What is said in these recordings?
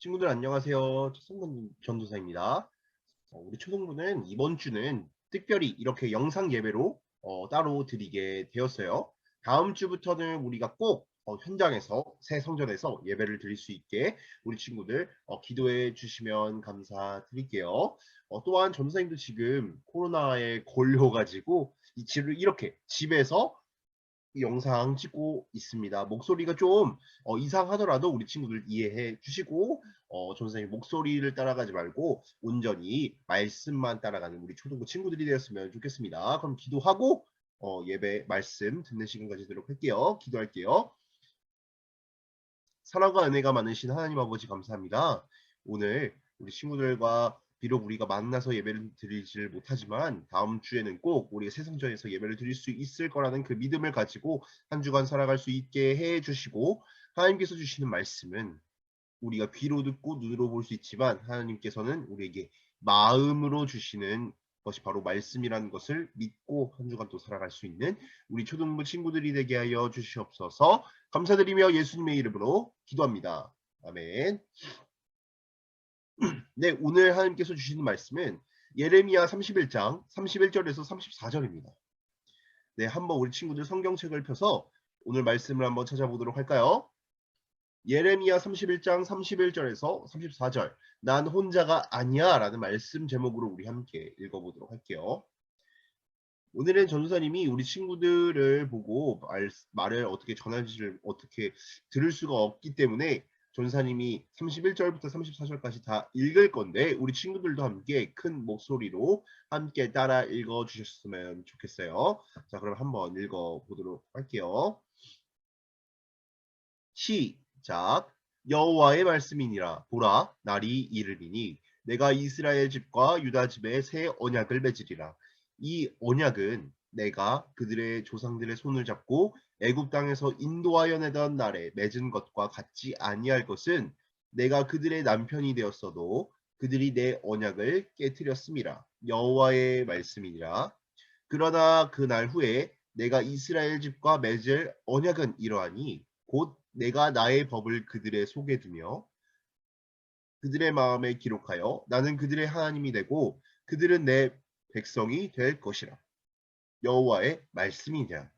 친구들 안녕하세요. 초성근 전도사입니다. 우리 초성부는 이번 주는 특별히 이렇게 영상 예배로 따로 드리게 되었어요. 다음 주부터는 우리가 꼭 현장에서 새 성전에서 예배를 드릴 수 있게 우리 친구들 기도해 주시면 감사드릴게요. 또한 전도사님도 지금 코로나에 걸려가지고 이렇게 집에서 이 영상 찍고 있습니다. 목소리가 좀 이상하더라도 우리 친구들 이해해 주시고 전선생님 목소리를 따라가지 말고 온전히 말씀만 따라가는 우리 초등부 친구들이 되었으면 좋겠습니다. 그럼 기도하고 예배 말씀 듣는 시간 가지도록 할게요. 기도할게요. 사랑과 은혜가 많으신 하나님 아버지 감사합니다. 오늘 우리 친구들과 비록 우리가 만나서 예배를 드리질 못하지만 다음 주에는 꼭 우리가 새성전에서 예배를 드릴 수 있을 거라는 그 믿음을 가지고 한 주간 살아갈 수 있게 해 주시고, 하나님께서 주시는 말씀은 우리가 귀로 듣고 눈으로 볼 수 있지만 하나님께서는 우리에게 마음으로 주시는 것이 바로 말씀이라는 것을 믿고 한 주간 또 살아갈 수 있는 우리 초등부 친구들이 되게 하여 주시옵소서. 감사드리며 예수님의 이름으로 기도합니다. 아멘. 네, 오늘 하나님께서 주시는 말씀은 예레미야 31장 31절에서 34절입니다. 네, 한번 우리 친구들 성경책을 펴서 오늘 말씀을 한번 찾아보도록 할까요? 예레미야 31장 31절에서 34절, 난 혼자가 아니야 라는 말씀 제목으로 우리 함께 읽어보도록 할게요. 오늘은 전도사님이 우리 친구들을 보고 말을 어떻게 전할지를 어떻게 들을 수가 없기 때문에 전도사님이 31절부터 34절까지 다 읽을 건데 우리 친구들도 함께 큰 목소리로 함께 따라 읽어 주셨으면 좋겠어요. 자, 그럼 한번 읽어 보도록 할게요. 시작. 여호와의 말씀이니라. 보라, 날이 이르리니 내가 이스라엘 집과 유다 집에 새 언약을 맺으리라. 이 언약은 내가 그들의 조상들의 손을 잡고 애굽 땅에서 인도하여 내던 날에 맺은 것과 같지 아니할 것은, 내가 그들의 남편이 되었어도 그들이 내 언약을 깨뜨렸음이라. 여호와의 말씀이니라. 그러나 그 날 후에 내가 이스라엘 집과 맺을 언약은 이러하니 곧 내가 나의 법을 그들의 속에 두며 그들의 마음에 기록하여 나는 그들의 하나님이 되고 그들은 내 백성이 될 것이라. 여호와의 말씀이냐.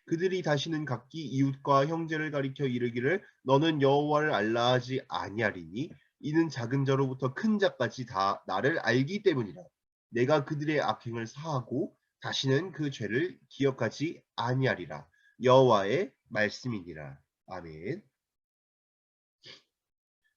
그들이 다시는 각기 이웃과 형제를 가리켜 이르기를 너는 여호와를 알라 하지 아니하리니 이는 작은 자로부터 큰 자까지 다 나를 알기 때문이라. 내가 그들의 악행을 사하고 다시는 그 죄를 기억하지 아니하리라. 여호와의 말씀이니라. 아멘.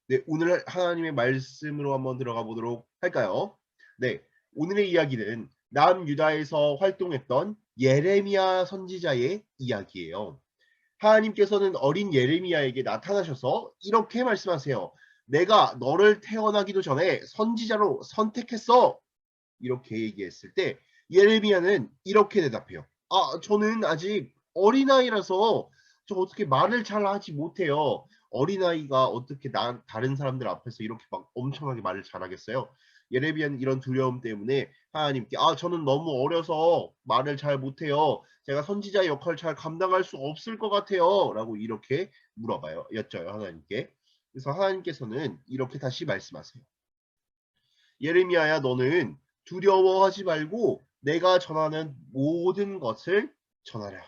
네, 오늘 하나님의 말씀으로 한번 들어가 보도록 할까요? 네, 오늘의 이야기는 남유다에서 활동했던 예레미야 선지자의 이야기예요. 하나님께서는 어린 예레미야에게 나타나셔서 이렇게 말씀하세요. 내가 너를 태어나기도 전에 선지자로 선택했어. 이렇게 얘기했을 때 예레미야는 이렇게 대답해요. 저는 아직 어린아이라서 저 어떻게 말을 잘 하지 못해요. 어린아이가 어떻게 다른 사람들 앞에서 이렇게 막 엄청나게 말을 잘하겠어요. 예레미야는 이런 두려움 때문에 하나님께 저는 너무 어려서 말을 잘 못해요. 제가 선지자의 역할을 잘 감당할 수 없을 것 같아요. 라고 이렇게 물어봐요. 여쭤요, 하나님께. 그래서 하나님께서는 이렇게 다시 말씀하세요. 예레미야야, 너는 두려워하지 말고 내가 전하는 모든 것을 전하라.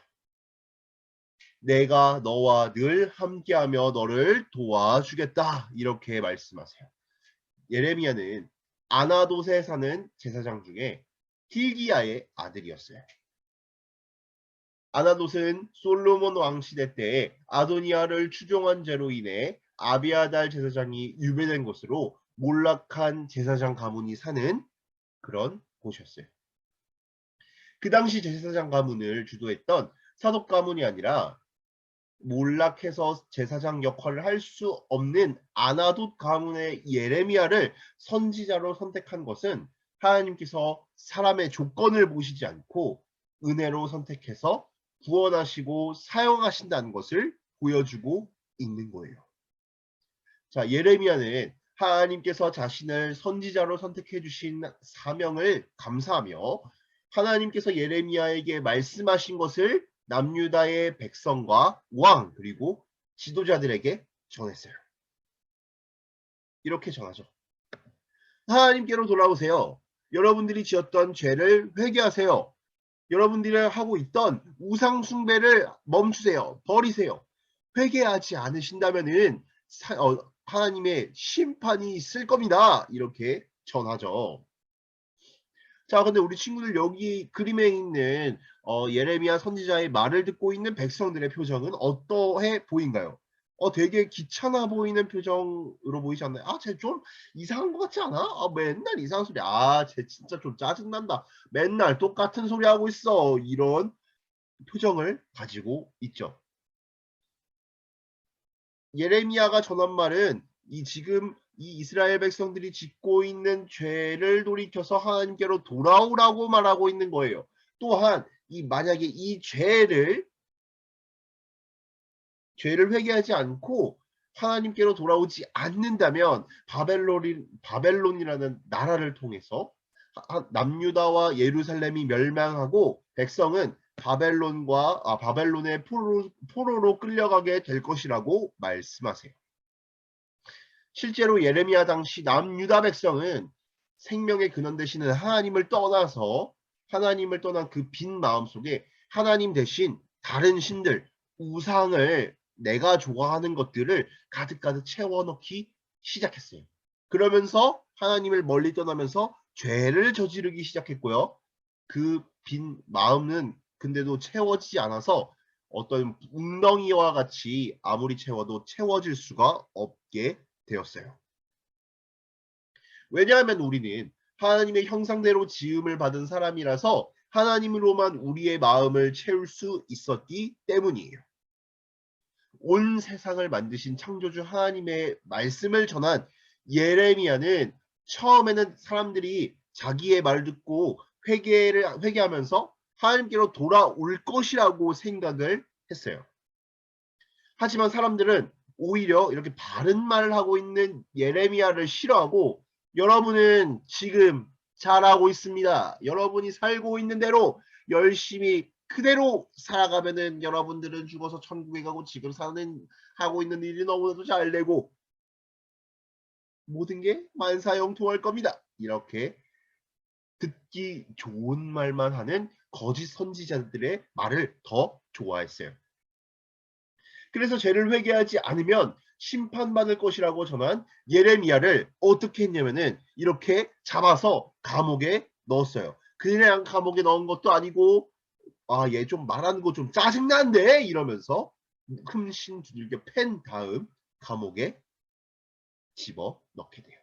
내가 너와 늘 함께하며 너를 도와주겠다. 이렇게 말씀하세요. 예레미야는 아나돗에 사는 제사장 중에 힐기야의 아들이었어요. 아나돗은 솔로몬 왕 시대 때 아도니아를 추종한 죄로 인해 아비아달 제사장이 유배된 곳으로 몰락한 제사장 가문이 사는 그런 곳이었어요. 그 당시 제사장 가문을 주도했던 사독 가문이 아니라 몰락해서 제사장 역할을 할 수 없는 아나돗 가문의 예레미야를 선지자로 선택한 것은 하나님께서 사람의 조건을 보시지 않고 은혜로 선택해서 구원하시고 사용하신다는 것을 보여주고 있는 거예요. 자, 예레미야는 하나님께서 자신을 선지자로 선택해 주신 사명을 감사하며 하나님께서 예레미야에게 말씀하신 것을 남유다의 백성과 왕 그리고 지도자들에게 전했어요. 이렇게 전하죠. 하나님께로 돌아오세요. 여러분들이 지었던 죄를 회개하세요. 여러분들이 하고 있던 우상 숭배를 멈추세요. 버리세요. 회개하지 않으신다면은 하나님의 심판이 있을 겁니다. 이렇게 전하죠. 자, 근데 우리 친구들 여기 그림에 있는 예레미야 선지자의 말을 듣고 있는 백성들의 표정은 어떠해 보인가요? 되게 귀찮아 보이는 표정으로 보이지 않나요? 쟤 좀 이상한 것 같지 않아? 맨날 이상한 소리. 쟤 진짜 좀 짜증난다. 맨날 똑같은 소리 하고 있어. 이런 표정을 가지고 있죠. 예레미야가 전한 말은 지금 이 이스라엘 백성들이 짓고 있는 죄를 돌이켜서 하나님께로 돌아오라고 말하고 있는 거예요. 또한 만약에 이 죄를 회개하지 않고 하나님께로 돌아오지 않는다면 바벨론이라는 나라를 통해서 남유다와 예루살렘이 멸망하고 백성은 바벨론의 포로로 끌려가게 될 것이라고 말씀하세요. 실제로 예레미야 당시 남유다 백성은 생명의 근원 되시는 하나님을 떠난 그 빈 마음 속에 하나님 대신 다른 신들, 우상을, 내가 좋아하는 것들을 가득가득 채워넣기 시작했어요. 그러면서 하나님을 멀리 떠나면서 죄를 저지르기 시작했고요. 그 빈 마음은 근데도 채워지지 않아서 어떤 웅덩이와 같이 아무리 채워도 채워질 수가 없게 되었어요. 왜냐하면 우리는 하나님의 형상대로 지음을 받은 사람이라서 하나님으로만 우리의 마음을 채울 수 있었기 때문이에요. 온 세상을 만드신 창조주 하나님의 말씀을 전한 예레미야는 처음에는 사람들이 자기의 말 듣고 회개하면서 하나님께로 돌아올 것이라고 생각을 했어요. 하지만 사람들은 오히려 이렇게 바른 말을 하고 있는 예레미야를 싫어하고 여러분은 지금 잘하고 있습니다. 여러분이 살고 있는 대로 열심히 그대로 살아가면은 여러분들은 죽어서 천국에 가고 지금 하고 있는 일이 너무나도 잘 되고 모든 게 만사형통할 겁니다. 이렇게 듣기 좋은 말만 하는 거짓 선지자들의 말을 더 좋아했어요. 그래서 죄를 회개하지 않으면 심판받을 것이라고 전한 예레미야를 어떻게 했냐면은 이렇게 잡아서 감옥에 넣었어요. 그냥 감옥에 넣은 것도 아니고 얘 좀 말하는 거 좀 짜증난데 이러면서 흠씬 두들겨 팬 다음 감옥에 집어넣게 돼요.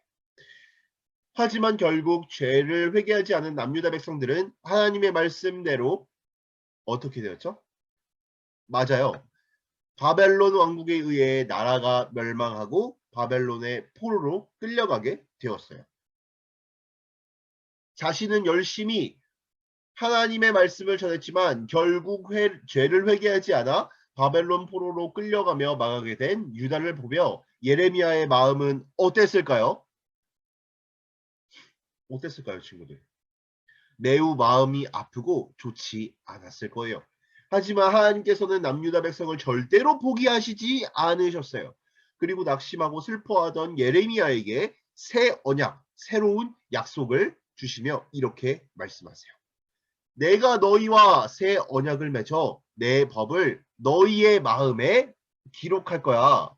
하지만 결국 죄를 회개하지 않은 남유다 백성들은 하나님의 말씀대로 어떻게 되었죠? 맞아요. 바벨론 왕국에 의해 나라가 멸망하고 바벨론의 포로로 끌려가게 되었어요. 자신은 열심히 하나님의 말씀을 전했지만 결국 죄를 회개하지 않아 바벨론 포로로 끌려가며 망하게 된 유다를 보며 예레미야의 마음은 어땠을까요? 어땠을까요, 친구들? 매우 마음이 아프고 좋지 않았을 거예요. 하지만 하나님께서는 남유다 백성을 절대로 포기하시지 않으셨어요. 그리고 낙심하고 슬퍼하던 예레미야에게 새 언약, 새로운 약속을 주시며 이렇게 말씀하세요. 내가 너희와 새 언약을 맺어 내 법을 너희의 마음에 기록할 거야.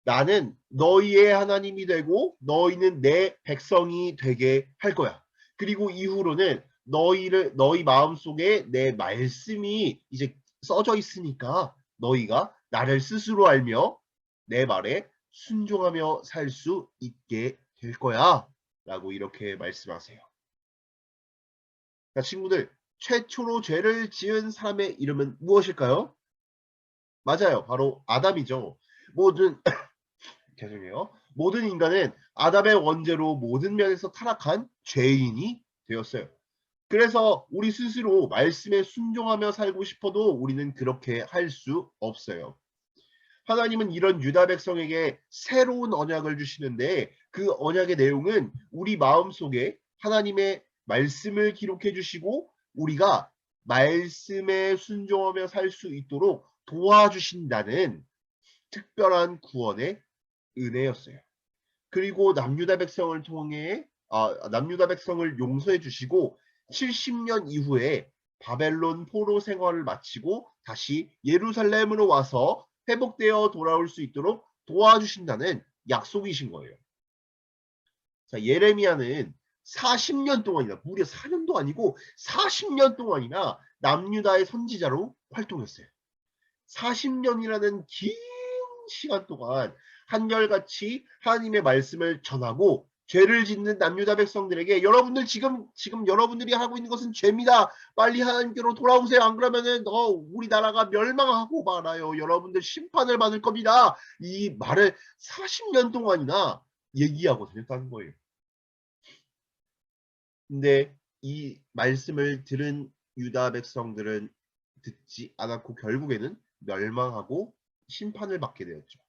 나는 너희의 하나님이 되고 너희는 내 백성이 되게 할 거야. 그리고 이후로는 너희 마음속에 내 말씀이 이제 써져 있으니까 너희가 나를 스스로 알며 내 말에 순종하며 살 수 있게 될 거야. 라고 이렇게 말씀하세요. 자, 친구들, 최초로 죄를 지은 사람의 이름은 무엇일까요? 맞아요. 바로 아담이죠. 모든 죄송해요. 모든 인간은 아담의 원죄로 모든 면에서 타락한 죄인이 되었어요. 그래서 우리 스스로 말씀에 순종하며 살고 싶어도 우리는 그렇게 할 수 없어요. 하나님은 이런 유다 백성에게 새로운 언약을 주시는데 그 언약의 내용은 우리 마음속에 하나님의 말씀을 기록해 주시고 우리가 말씀에 순종하며 살 수 있도록 도와주신다는 특별한 구원의 은혜였어요. 그리고 남유다 백성을 통해 남유다 백성을 용서해 주시고 70년 이후에 바벨론 포로 생활을 마치고 다시 예루살렘으로 와서 회복되어 돌아올 수 있도록 도와주신다는 약속이신 거예요. 자, 예레미야는 40년 동안이나 무려 4년도 아니고 40년 동안이나 남유다의 선지자로 활동했어요. 40년이라는 긴 시간 동안 한결같이 하나님의 말씀을 전하고 죄를 짓는 남유다 백성들에게 여러분들 지금 여러분들이 하고 있는 것은 죄입니다. 빨리 하나님께로 돌아오세요. 안 그러면은 우리나라가 멸망하고 말아요. 여러분들 심판을 받을 겁니다. 이 말을 40년 동안이나 얘기하고 다녔다는 거예요. 근데 이 말씀을 들은 유다 백성들은 듣지 않았고 결국에는 멸망하고 심판을 받게 되었죠.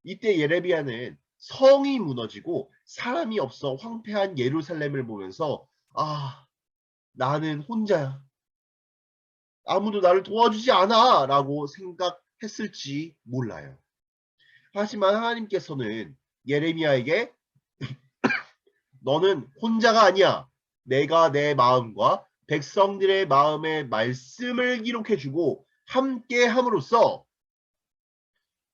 이때 예레미야는 성이 무너지고 사람이 없어 황폐한 예루살렘을 보면서 나는 혼자야. 아무도 나를 도와주지 않아 라고 생각했을지 몰라요. 하지만 하나님께서는 예레미야에게 너는 혼자가 아니야. 내가 내 마음과 백성들의 마음의 말씀을 기록해주고 함께 함으로써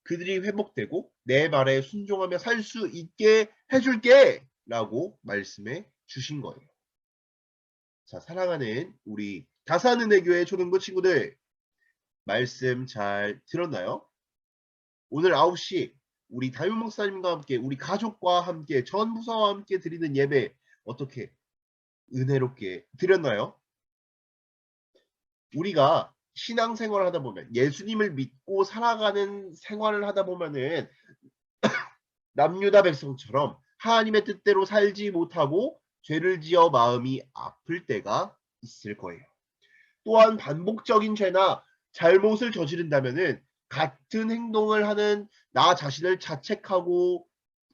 그들이 회복되고 내 말에 순종하며 살 수 있게 해줄게 라고 말씀해 주신 거예요. 자, 사랑하는 우리 다산은혜교회 초등부 친구들, 말씀 잘 들었나요? 오늘 9시 우리 다윤 목사님과 함께 우리 가족과 함께 전 부서와 함께 드리는 예배 어떻게 은혜롭게 드렸나요? 우리가 신앙생활을 하다 보면 예수님을 믿고 살아가는 생활을 하다 보면은 남유다 백성처럼 하나님의 뜻대로 살지 못하고 죄를 지어 마음이 아플 때가 있을 거예요. 또한 반복적인 죄나 잘못을 저지른다면은 같은 행동을 하는 나 자신을 자책하고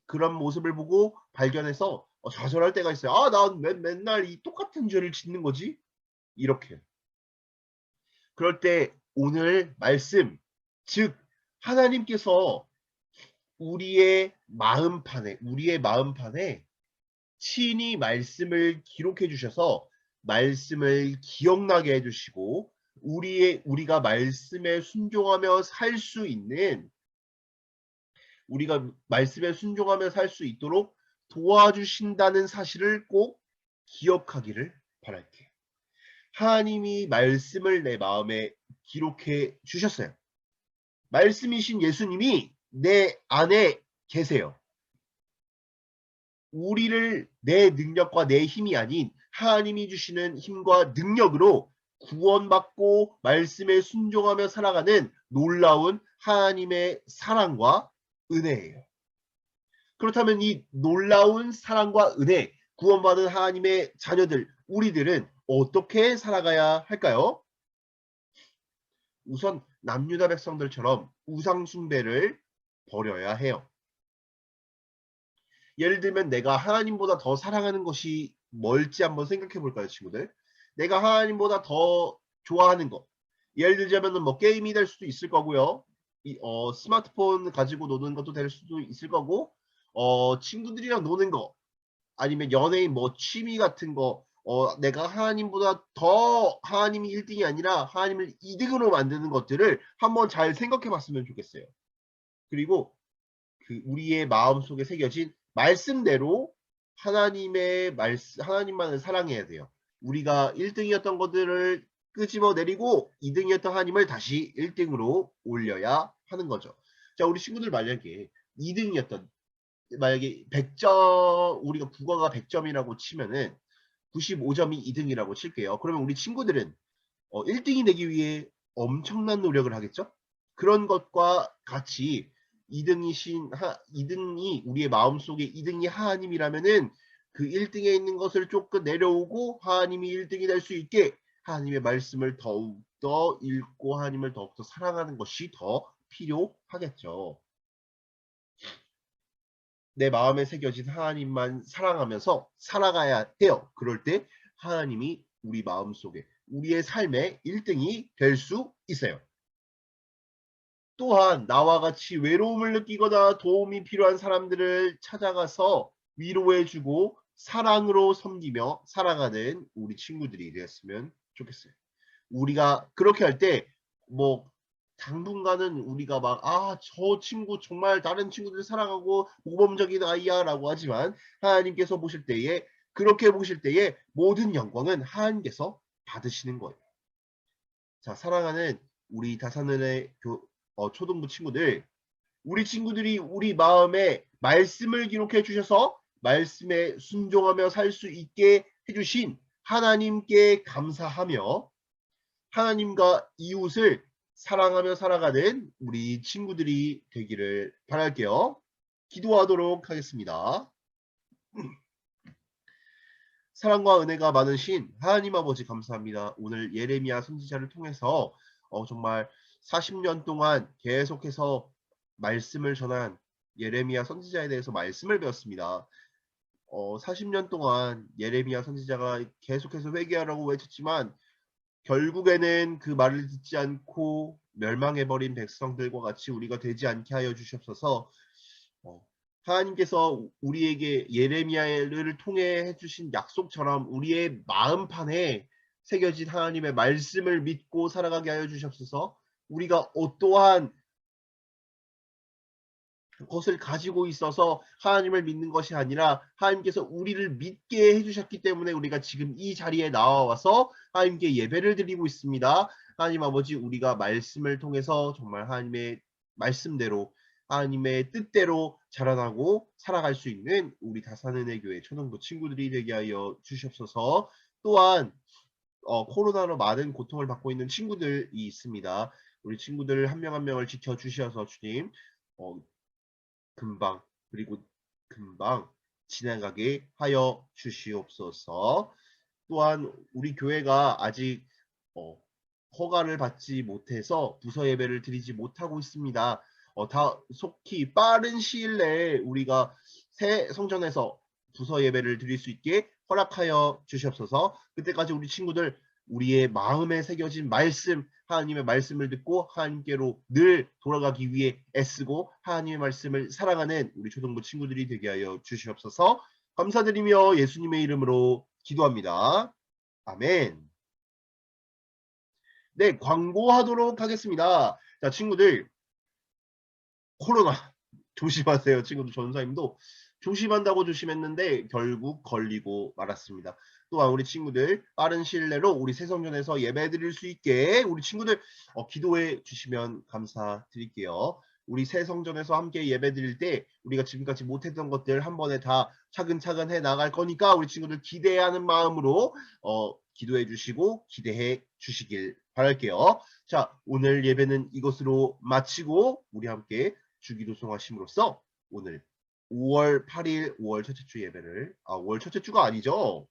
그런 모습을 보고 발견해서 좌절할 때가 있어요. 난 맨날 이 똑같은 죄를 짓는 거지? 이렇게. 그럴 때 오늘 말씀, 즉 하나님께서 우리의 마음판에 친히 말씀을 기록해 주셔서 말씀을 기억나게 해 주시고 우리가 말씀에 순종하며 살 수 있는 우리가 말씀에 순종하며 살 수 있도록 도와주신다는 사실을 꼭 기억하기를 바랄게요. 하나님이 말씀을 내 마음에 기록해 주셨어요. 말씀이신 예수님이 내 안에 계세요. 우리를 내 능력과 내 힘이 아닌 하나님이 주시는 힘과 능력으로 구원받고 말씀에 순종하며 살아가는 놀라운 하나님의 사랑과 은혜예요. 그렇다면 이 놀라운 사랑과 은혜, 구원받은 하나님의 자녀들, 우리들은 어떻게 살아가야 할까요? 우선 남유다 백성들처럼 우상 숭배를 버려야 해요. 예를 들면 내가 하나님보다 더 사랑하는 것이 뭘지 한번 생각해 볼까요, 친구들? 내가 하나님보다 더 좋아하는 것. 예를 들자면은 뭐 게임이 될 수도 있을 거고요. 스마트폰 가지고 노는 것도 될 수도 있을 거고, 친구들이랑 노는 거, 아니면 연예인 뭐 취미 같은 거, 내가 하나님보다 더 하나님이 1등이 아니라 하나님을 2등으로 만드는 것들을 한번 잘 생각해 봤으면 좋겠어요. 그리고 그 우리의 마음속에 새겨진 말씀대로 하나님만을 사랑해야 돼요. 우리가 1등이었던 것들을 끄집어 내리고 2등이었던 하나님을 다시 1등으로 올려야 하는 거죠. 자, 우리 친구들 만약에 2등이었던 만약에 100점 우리가 국어가 100점이라고 치면은 95점이 2등이라고 칠게요. 그러면 우리 친구들은 1등이 되기 위해 엄청난 노력을 하겠죠? 그런 것과 같이 2등이 우리의 마음속에 2등이 하나님이라면은 그 1등에 있는 것을 조금 내려오고 하나님이 1등이 될 수 있게 하나님의 말씀을 더욱더 읽고 하나님을 더욱더 사랑하는 것이 더 필요하겠죠. 내 마음에 새겨진 하나님만 사랑하면서 살아가야 해요. 그럴 때 하나님이 우리 마음속에 우리의 삶의 1등이 될 수 있어요. 또한 나와 같이 외로움을 느끼거나 도움이 필요한 사람들을 찾아가서 위로해주고 사랑으로 섬기며 살아가는 우리 친구들이 되었으면 좋겠어요. 우리가 그렇게 할 때 뭐 당분간은 우리가 막 저 친구 정말 다른 친구들 사랑하고 모범적인 아이야라고 하지만 하나님께서 보실 때에 그렇게 보실 때에 모든 영광은 하나님께서 받으시는 거예요. 자, 사랑하는 우리 다산은의 초등부 친구들, 우리 친구들이 우리 마음에 말씀을 기록해 주셔서 말씀에 순종하며 살 수 있게 해주신 하나님께 감사하며 하나님과 이웃을 사랑하며 살아가는 우리 친구들이 되기를 바랄게요. 기도하도록 하겠습니다. 사랑과 은혜가 많으신 하나님 아버지 감사합니다. 오늘 예레미야 선지자를 통해서 정말 40년 동안 계속해서 말씀을 전한 예레미야 선지자에 대해서 말씀을 배웠습니다. 40년 동안 예레미야 선지자가 계속해서 회개하라고 외쳤지만 결국에는 그 말을 듣지 않고 멸망해버린 백성들과 같이 우리가 되지 않게 하여 주시옵소서. 하나님께서 우리에게 예레미야를 통해 해주신 약속처럼 우리의 마음판에 새겨진 하나님의 말씀을 믿고 살아가게 하여 주시옵소서. 우리가 어떠한 것을 가지고 있어서 하나님을 믿는 것이 아니라 하나님께서 우리를 믿게 해주셨기 때문에 우리가 지금 이 자리에 나와서 하나님께 예배를 드리고 있습니다. 하나님 아버지, 우리가 말씀을 통해서 정말 하나님의 말씀대로 하나님의 뜻대로 자라나고 살아갈 수 있는 우리 다산은혜 교회 초등부 친구들이 되게 하여 주시옵소서. 또한 코로나로 많은 고통을 받고 있는 친구들이 있습니다. 우리 친구들 한 명 한 명을 지켜주셔서 주님 금방 그리고 금방 지나가게 하여 주시옵소서. 또한 우리 교회가 아직 허가를 받지 못해서 부서 예배를 드리지 못하고 있습니다. 다 속히 빠른 시일 내에 우리가 새 성전에서 부서 예배를 드릴 수 있게 허락하여 주시옵소서. 그때까지 우리 친구들 우리의 마음에 새겨진 말씀, 하나님의 말씀을 듣고 하나님께로 늘 돌아가기 위해 애쓰고 하나님의 말씀을 사랑하는 우리 초등부 친구들이 되게 하여 주시옵소서. 감사드리며 예수님의 이름으로 기도합니다. 아멘. 네, 광고하도록 하겠습니다. 자, 친구들, 코로나 조심하세요. 친구들, 전사님도 조심한다고 조심했는데 결국 걸리고 말았습니다. 또한 우리 친구들 빠른 시일 내로 우리 새성전에서 예배 드릴 수 있게 우리 친구들 기도해 주시면 감사드릴게요. 우리 새성전에서 함께 예배 드릴 때 우리가 지금까지 못했던 것들 한 번에 다 차근차근 해 나갈 거니까 우리 친구들 기대하는 마음으로 기도해 주시고 기대해 주시길 바랄게요. 자, 오늘 예배는 이것으로 마치고 우리 함께 주기도송하심으로써 오늘 5월 8일 5월 첫째 주 예배를 5월 첫째 주가 아니죠.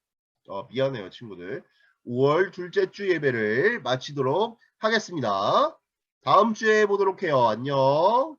미안해요 친구들. 5월 둘째 주 예배를 마치도록 하겠습니다. 다음 주에 보도록 해요. 안녕.